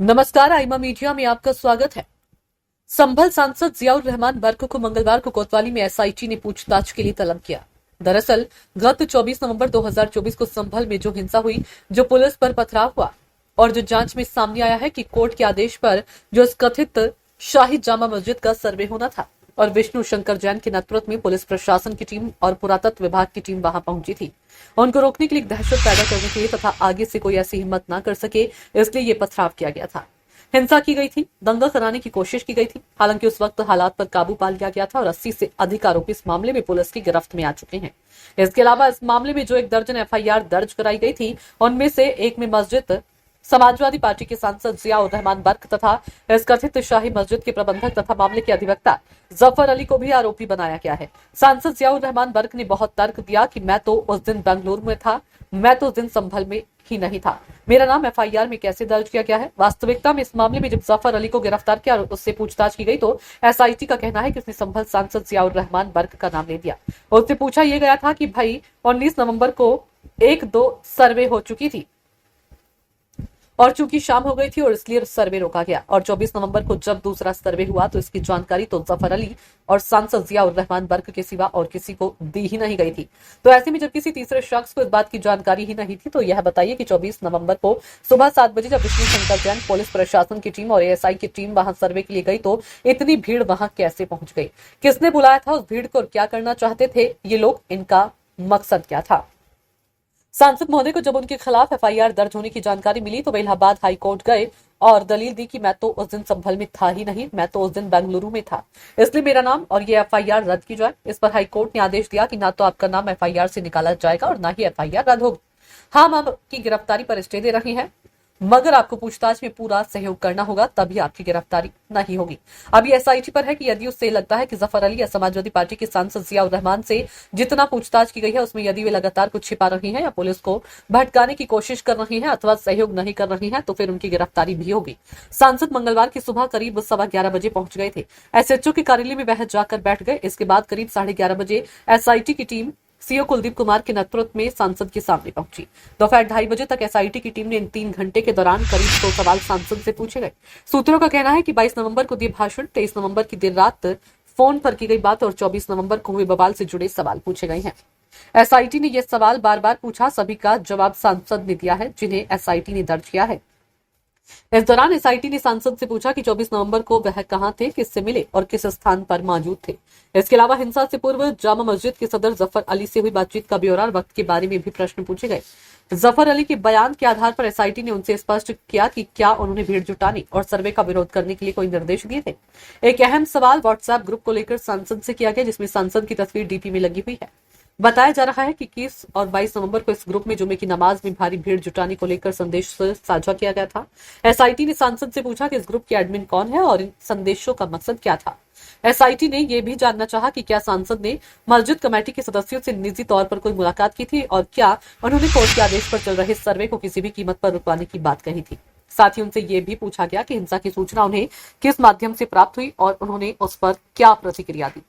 नमस्कार, आइमा मीडिया में आपका स्वागत है। संभल सांसद जियाउर रहमान बर्क को मंगलवार को कोतवाली में एसआईटी ने पूछताछ के लिए तलब किया। दरअसल गत 24 नवंबर 2024 को संभल में जो हिंसा हुई, जो पुलिस पर पथराव हुआ और जो जांच में सामने आया है कि कोर्ट के आदेश पर जो इस कथित शाही जामा मस्जिद का सर्वे होना था और विष्णु शंकर जैन के नेतृत्व में पुलिस प्रशासन की टीम और पुरातत्व विभाग की टीम वहां पहुंची थी। उनको रोकने के लिए दहशत पैदा करने के लिए तथा आगे से कोई ऐसी हिम्मत न कर सके, इसलिए ये पथराव किया गया था। हिंसा की गई थी, दंगा कराने की कोशिश की गई थी। हालांकि उस वक्त हालात पर काबू पा लिया गया था और 80 से अधिक आरोपी इस मामले में पुलिस की गिरफ्त में आ चुके हैं। इसके अलावा इस मामले में जो 1 दर्जन एफआईआर दर्ज कराई गई थी, उनमें से एक में मस्जिद समाजवादी पार्टी के सांसद जियाउर रहमान बर्क तथा इस कथित शाही मस्जिद के प्रबंधक तथा मामले के अधिवक्ता जफर अली को भी आरोपी बनाया गया है। सांसद जियाउर रहमान बर्क ने बहुत तर्क दिया कि मैं तो उस दिन बेंगलुरु में था, मैं तो उस दिन संभल में ही नहीं था, मेरा नाम एफआईआर में कैसे दर्ज किया गया है। वास्तविकता में इस मामले में जब जफर अली को गिरफ्तार किया और उससे पूछताछ की गई तो एसआईटी का कहना है कि उसने संभल सांसद जियाउर रहमान बर्क का नाम ले दिया। उससे पूछा यह गया था कि भाई 19 नवंबर को 1-2 सर्वे हो चुकी थी और चूंकि शाम हो गई थी और इसलिए सर्वे रोका गया और 24 नवंबर को जब दूसरा सर्वे हुआ तो इसकी जानकारी तो जफर अली और सांसद जियाउर रहमान बर्क के सिवा और किसी को दी ही नहीं गई थी। तो ऐसे में जब किसी तीसरे शख्स को इस बात की जानकारी ही नहीं थी तो यह बताइए कि 24 नवंबर को सुबह 7 बजे जब विष्णु शंकर जैन, पुलिस प्रशासन की टीम और एएसआई की टीम वहां सर्वे के लिए गई तो इतनी भीड़ वहां कैसे पहुंच गई, किसने बुलाया था उस भीड़ को और क्या करना चाहते थे ये लोग, इनका मकसद क्या था। सांसद महोदय को जब उनके खिलाफ एफआईआर दर्ज होने की जानकारी मिली तो वे इलाहाबाद हाईकोर्ट गए और दलील दी कि मैं तो उस दिन संभल में था ही नहीं, मैं तो उस दिन बेंगलुरु में था, इसलिए मेरा नाम और ये एफआईआर रद्द की जाए। इस पर हाईकोर्ट ने आदेश दिया कि ना तो आपका नाम एफआईआर से निकाला जाएगा और ना ही एफआईआर रद्द होगी। हम आपकी गिरफ्तारी पर स्टे दे रहे हैं, मगर आपको पूछताछ में पूरा सहयोग करना होगा, तभी आपकी गिरफ्तारी नहीं होगी। अभी एसआईटी पर है कि यदि उससे लगता है कि जफर अली या समाजवादी पार्टी के सांसद जियाउर रहमान से जितना पूछताछ की गई है उसमें यदि वे लगातार कुछ छिपा रही हैं या पुलिस को भटकाने की कोशिश कर रही हैं अथवा सहयोग नहीं कर रही हैं तो फिर उनकी गिरफ्तारी भी होगी। सांसद मंगलवार की सुबह करीब 11:15 बजे पहुंच गए थे। एसएचओ के कार्यालय में वह जाकर बैठ गए। इसके बाद करीब 11:30 बजे एसआईटी की टीम सीओ कुलदीप कुमार के नेतृत्व में सांसद के सामने पहुंची। दोपहर 2:30 बजे तक एसआईटी की टीम ने इन 3 घंटे के दौरान करीब 100 सवाल सांसद से पूछे गए। सूत्रों का कहना है कि 22 नवंबर को दिए भाषण, 23 नवंबर की देर रात फोन पर की गई बात और 24 नवंबर को हुए बवाल से जुड़े सवाल पूछे गए हैं। एसआईटी ने यह सवाल बार बार पूछा, सभी का जवाब सांसद ने दिया है जिन्हें एसआईटी ने दर्ज किया है। इस दौरान एसआईटी ने सांसद से पूछा कि 24 नवंबर को वह कहां थे, किससे मिले और किस स्थान पर मौजूद थे। इसके अलावा हिंसा से पूर्व जामा मस्जिद के सदर जफर अली से हुई बातचीत का ब्यौरा और वक्त के बारे में भी प्रश्न पूछे गए। जफर अली के बयान के आधार पर एसआईटी ने उनसे स्पष्ट किया कि क्या उन्होंने भीड़ जुटाने और सर्वे का विरोध करने के लिए कोई निर्देश दिए थे। एक अहम सवाल व्हाट्सएप ग्रुप को लेकर सांसद से किया गया जिसमें सांसद की तस्वीर डीपी में लगी हुई है। बताया जा रहा है कि 21 और 22 नवंबर को इस ग्रुप में जुमे की नमाज में भारी भीड़ जुटाने को लेकर संदेश साझा किया गया था। एसआईटी ने सांसद से पूछा कि इस ग्रुप के एडमिन कौन है और इन संदेशों का मकसद क्या था। एसआईटी ने यह भी जानना चाहा कि क्या सांसद ने मस्जिद कमेटी के सदस्यों से निजी तौर पर कोई मुलाकात की थी और क्या उन्होंने कोर्ट के आदेश पर चल रहे सर्वे को किसी भी कीमत पर रुकवाने की बात कही थी। साथ ही उनसे यह भी पूछा गया कि हिंसा की सूचना उन्हें किस माध्यम से प्राप्त हुई और उन्होंने उस पर क्या प्रतिक्रिया दी।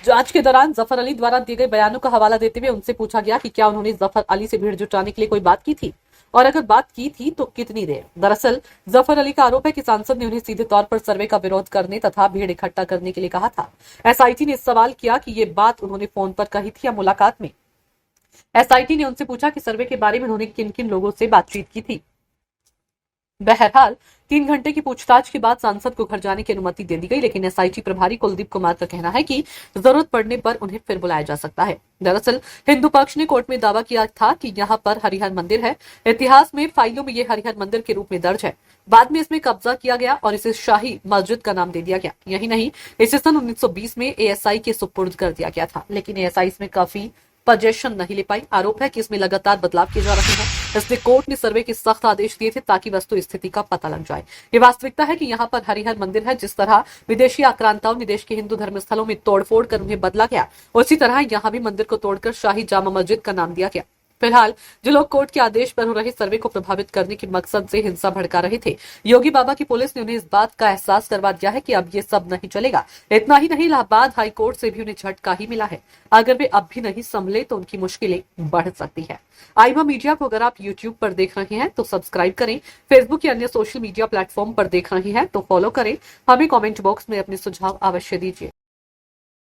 जांच के दौरान जफर अली द्वारा दिए गए बयानों का हवाला देते हुए उनसे पूछा गया कि क्या उन्होंने जफर अली से भीड़ जुटाने के लिए कोई बात की थी और अगर बात की थी तो कितनी देर। दरअसल जफर अली का आरोप है कि सांसद ने उन्हें सीधे तौर पर सर्वे का विरोध करने तथा भीड़ इकट्ठा करने के लिए कहा था। एसआईटी ने सवाल किया कि ये बात उन्होंने फोन पर कही थी या मुलाकात में। एसआईटी ने उनसे पूछा कि सर्वे के बारे में उन्होंने किन किन लोगों से बातचीत की थी। बहरहाल 3 घंटे की पूछताछ के बाद सांसद को घर जाने की अनुमति दे दी गई, लेकिन एसआईटी प्रभारी कुलदीप कुमार का कहना है कि जरूरत पड़ने पर उन्हें फिर बुलाया जा सकता है। दरअसल हिंदू पक्ष ने कोर्ट में दावा किया था कि यहाँ पर हरिहर मंदिर है। इतिहास में फाइलों में ये हरिहर मंदिर के रूप में दर्ज है। बाद में इसमें कब्जा किया गया और इसे शाही मस्जिद का नाम दे दिया गया। यही नहीं, इसे सन 1920 में एएसआई के सुपुर्द कर दिया गया था, लेकिन एएसआई इसमें काफी पोजीशन नहीं ले पाई। आरोप है कि इसमें लगातार बदलाव किए जा रहे हैं, इसलिए कोर्ट ने सर्वे के सख्त आदेश दिए थे ताकि वस्तु स्थिति का पता लग जाए। ये वास्तविकता है कि यहाँ पर हरिहर मंदिर है। जिस तरह विदेशी आक्रांताओं ने देश के हिंदू धर्म स्थलों में तोड़फोड़ कर उन्हें बदला गया, उसी तरह यहाँ भी मंदिर को तोड़कर शाही जामा मस्जिद का नाम दिया गया। फिलहाल जो लोग कोर्ट के आदेश पर हो रहे सर्वे को प्रभावित करने के मकसद से हिंसा भड़का रहे थे, योगी बाबा की पुलिस ने उन्हें इस बात का एहसास करवा दिया है कि अब ये सब नहीं चलेगा। इतना ही नहीं, इलाहाबाद हाई कोर्ट से भी उन्हें झटका ही मिला है। अगर वे अब भी नहीं संभले तो उनकी मुश्किलें बढ़ सकती है। आईबा मीडिया को अगर आप यूट्यूब पर देख रहे हैं तो सब्सक्राइब करें, फेसबुक या अन्य सोशल मीडिया प्लेटफॉर्म पर देख रहे हैं तो फॉलो करें। हमें कॉमेंट बॉक्स में अपने सुझाव अवश्य दीजिए।